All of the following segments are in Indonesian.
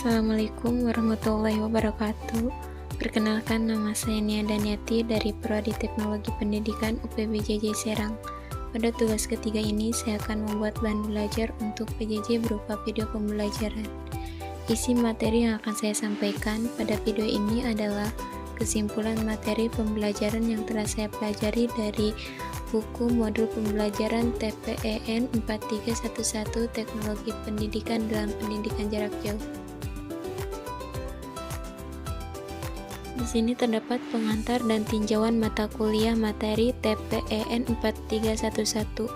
Assalamualaikum warahmatullahi wabarakatuh. Perkenalkan, nama saya Nia Daniati dari Prodi Teknologi Pendidikan UPBJJ Serang. Pada tugas ketiga ini, saya akan membuat bahan belajar untuk PJJ berupa video pembelajaran. Isi materi yang akan saya sampaikan pada video ini adalah kesimpulan materi pembelajaran yang telah saya pelajari dari buku modul pembelajaran TPEN 4311 Teknologi Pendidikan dalam Pendidikan Jarak Jauh. Di sini terdapat pengantar dan tinjauan mata kuliah materi TPEN 4311.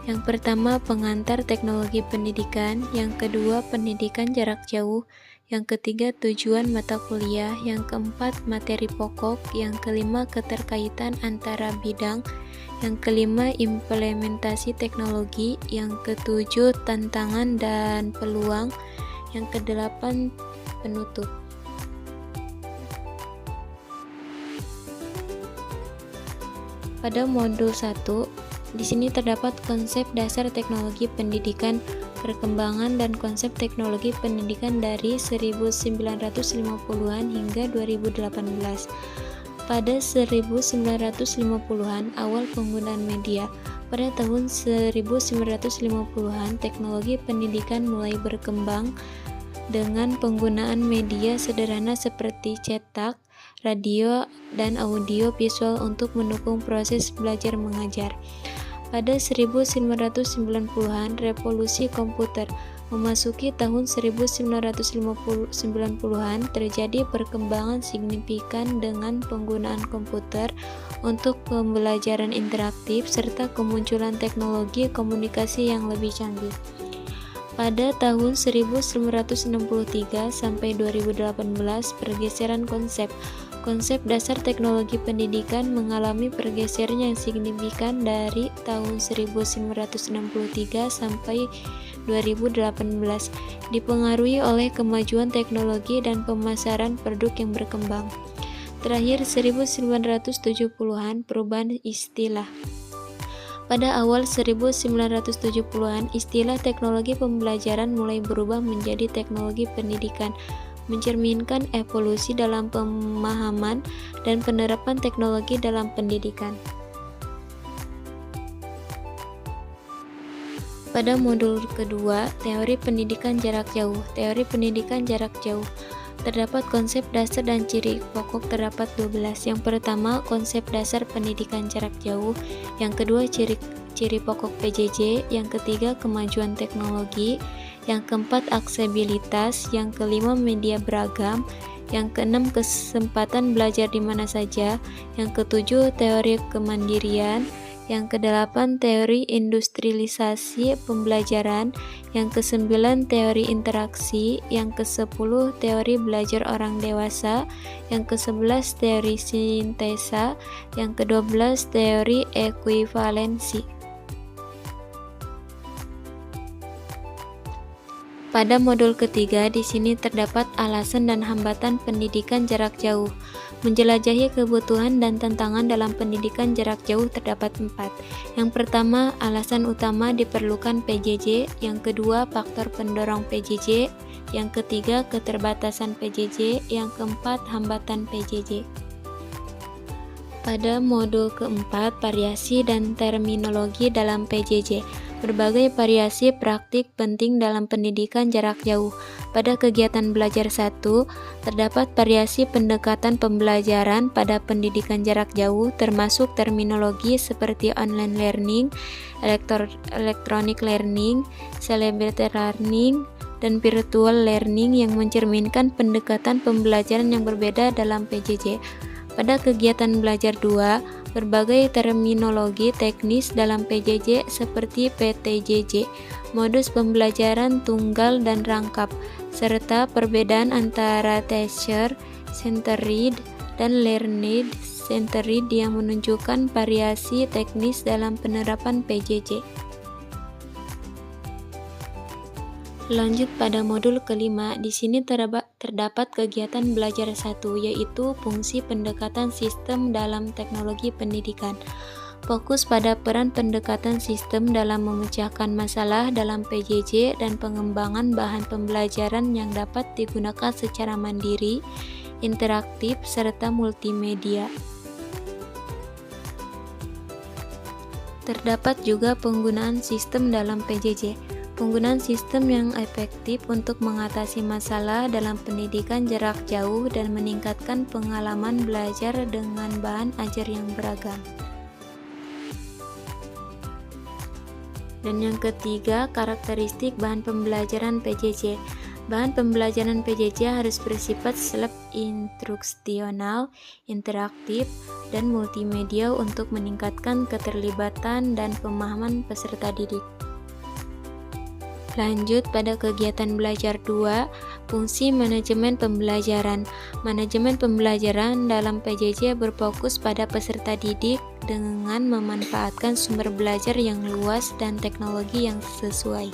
Yang pertama, pengantar teknologi pendidikan. Yang kedua, pendidikan jarak jauh. Yang ketiga, tujuan mata kuliah. Yang keempat, materi pokok. Yang kelima, keterkaitan antara bidang. Yang kelima, implementasi teknologi. Yang ketujuh, tantangan dan peluang. Yang kedelapan, penutup. Pada modul 1, di sini terdapat konsep dasar teknologi pendidikan, perkembangan dan konsep teknologi pendidikan dari 1950-an hingga 2018. Pada 1950-an, awal penggunaan media. Pada tahun 1950-an, teknologi pendidikan mulai berkembang dengan penggunaan media sederhana seperti cetak, radio, dan audio visual untuk mendukung proses belajar mengajar. Pada 1990-an, revolusi komputer. Memasuki tahun 1990-an, terjadi perkembangan signifikan dengan penggunaan komputer untuk pembelajaran interaktif serta kemunculan teknologi komunikasi yang lebih canggih. Pada tahun 1963 sampai 2018, pergeseran konsep dasar teknologi pendidikan mengalami pergeseran yang signifikan dari tahun 1963 sampai 2018, dipengaruhi oleh kemajuan teknologi dan pemasaran produk yang berkembang. Terakhir, 1970-an, perubahan istilah. Pada awal 1970-an, istilah teknologi pembelajaran mulai berubah menjadi teknologi pendidikan, mencerminkan evolusi dalam pemahaman dan penerapan teknologi dalam pendidikan. Pada modul kedua, teori pendidikan jarak jauh. Teori pendidikan jarak jauh. Terdapat konsep dasar dan ciri pokok terdapat 12. Yang pertama, konsep dasar pendidikan jarak jauh. Yang kedua, ciri pokok PJJ. Yang ketiga, kemajuan teknologi. Yang keempat, aksesibilitas. Yang kelima, media beragam. Yang keenam, kesempatan belajar di mana saja. Yang ketujuh, teori kemandirian. Yang kedelapan, teori industrialisasi pembelajaran. Yang kesembilan, teori interaksi. Yang kesepuluh, teori belajar orang dewasa. Yang kesebelas, teori sintesa. Yang kedua belas, teori ekuivalensi. Pada modul ketiga, di sini terdapat alasan dan hambatan pendidikan jarak jauh. Menjelajahi kebutuhan dan tantangan dalam pendidikan jarak jauh terdapat 4. Yang pertama, alasan utama diperlukan PJJ. Yang kedua, faktor pendorong PJJ. Yang ketiga, keterbatasan PJJ. Yang keempat, hambatan PJJ. Pada modul keempat, variasi dan terminologi dalam PJJ. Berbagai variasi praktik penting dalam pendidikan jarak jauh. Pada kegiatan belajar 1, terdapat variasi pendekatan pembelajaran pada pendidikan jarak jauh, termasuk terminologi seperti online learning, electronic learning, celebrity learning, dan virtual learning yang mencerminkan pendekatan pembelajaran yang berbeda dalam PJJ. Pada kegiatan belajar 2, berbagai terminologi teknis dalam PJJ seperti PTJJ, modus pembelajaran tunggal dan rangkap, serta perbedaan antara teacher-centered dan learner-centered yang menunjukkan variasi teknis dalam penerapan PJJ. Lanjut pada modul kelima, di sini terdapat kegiatan belajar 1, yaitu fungsi pendekatan sistem dalam teknologi pendidikan. fokus pada peran pendekatan sistem dalam memecahkan masalah dalam PJJ dan pengembangan bahan pembelajaran yang dapat digunakan secara mandiri, interaktif, serta multimedia. Terdapat juga penggunaan sistem dalam PJJ. Penggunaan sistem yang efektif untuk mengatasi masalah dalam pendidikan jarak jauh dan meningkatkan pengalaman belajar dengan bahan ajar yang beragam. Dan yang ketiga, karakteristik bahan pembelajaran PJJ. Bahan pembelajaran PJJ harus bersifat self-instruksional, interaktif, dan multimedia untuk meningkatkan keterlibatan dan pemahaman peserta didik. Lanjut pada kegiatan belajar 2, fungsi manajemen pembelajaran. Manajemen pembelajaran dalam PJJ berfokus pada peserta didik dengan memanfaatkan sumber belajar yang luas dan teknologi yang sesuai.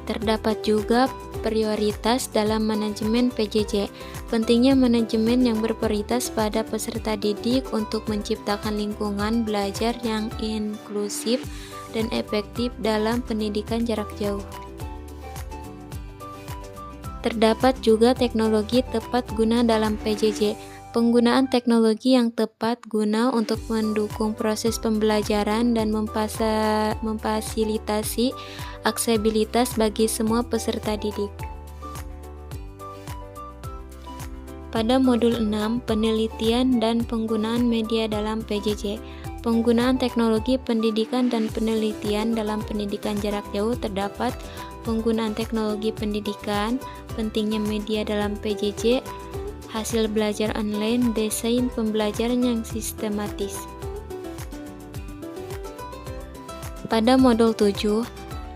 Terdapat juga prioritas dalam manajemen PJJ. Pentingnya manajemen yang berprioritas pada peserta didik untuk menciptakan lingkungan belajar yang inklusif dan efektif dalam pendidikan jarak jauh. Terdapat juga teknologi tepat guna dalam PJJ. Penggunaan teknologi yang tepat guna untuk mendukung proses pembelajaran dan memfasilitasi aksesibilitas bagi semua peserta didik. Pada modul 6, penelitian dan penggunaan media dalam PJJ. Penggunaan teknologi pendidikan dan penelitian dalam pendidikan jarak jauh terdapat penggunaan teknologi pendidikan, pentingnya media dalam PJJ, hasil belajar online, desain pembelajaran yang sistematis. Pada modul 7,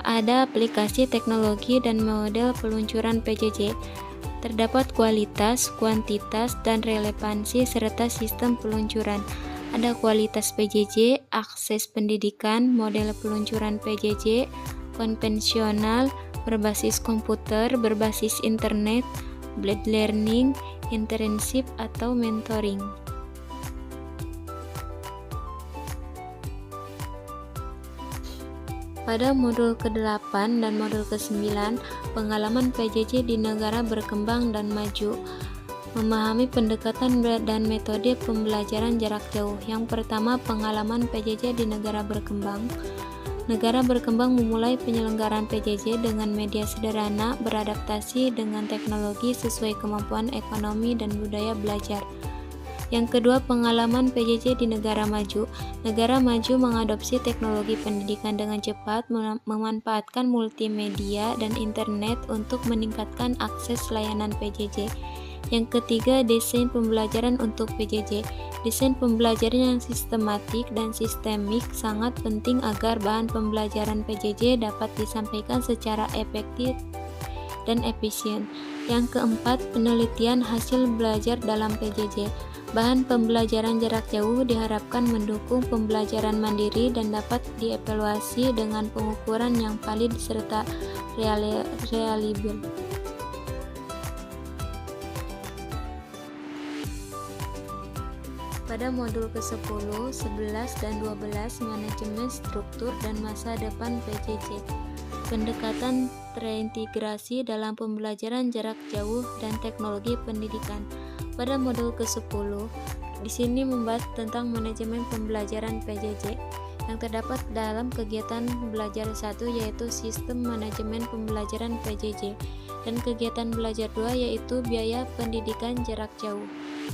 ada aplikasi teknologi dan model peluncuran PJJ. Terdapat kualitas, kuantitas, dan relevansi serta sistem peluncuran. Ada kualitas PJJ, akses pendidikan, model peluncuran PJJ, konvensional, berbasis komputer, berbasis internet, blended learning, internship, atau mentoring. Pada modul ke-8 dan modul ke-9, pengalaman PJJ di negara berkembang dan maju. Memahami pendekatan dan metode pembelajaran jarak jauh. Yang pertama, pengalaman PJJ di negara berkembang. Negara berkembang memulai penyelenggaraan PJJ dengan media sederhana, beradaptasi dengan teknologi sesuai kemampuan ekonomi dan budaya belajar. Yang kedua, pengalaman PJJ di negara maju. Negara maju mengadopsi teknologi pendidikan dengan cepat, memanfaatkan multimedia dan internet untuk meningkatkan akses layanan PJJ. Yang ketiga, desain pembelajaran untuk PJJ. Desain pembelajaran yang sistematik dan sistemik sangat penting agar bahan pembelajaran PJJ dapat disampaikan secara efektif dan efisien. Yang keempat, penelitian hasil belajar dalam PJJ. Bahan pembelajaran jarak jauh diharapkan mendukung pembelajaran mandiri dan dapat dievaluasi dengan pengukuran yang valid serta reliable. Pada modul ke-10, 11, dan 12, manajemen struktur dan masa depan PJJ. Pendekatan terintegrasi dalam pembelajaran jarak jauh dan teknologi pendidikan. Pada modul ke-10, di sini membahas tentang manajemen pembelajaran PJJ. Yang terdapat dalam kegiatan belajar 1 yaitu sistem manajemen pembelajaran PJJ, dan kegiatan belajar 2 yaitu biaya pendidikan jarak jauh.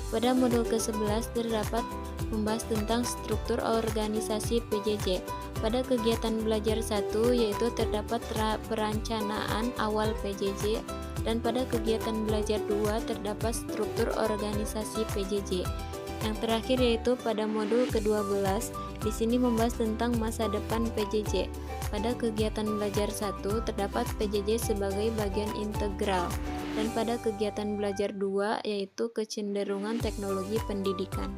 Pada modul ke-11 terdapat membahas tentang struktur organisasi PJJ. Pada kegiatan belajar 1 yaitu terdapat perencanaan awal PJJ, dan pada kegiatan belajar 2 terdapat struktur organisasi PJJ. Yang terakhir yaitu pada modul ke-12, di sini membahas tentang masa depan PJJ. Pada kegiatan belajar 1 terdapat PJJ sebagai bagian integral, dan pada kegiatan belajar 2 yaitu kecenderungan teknologi pendidikan.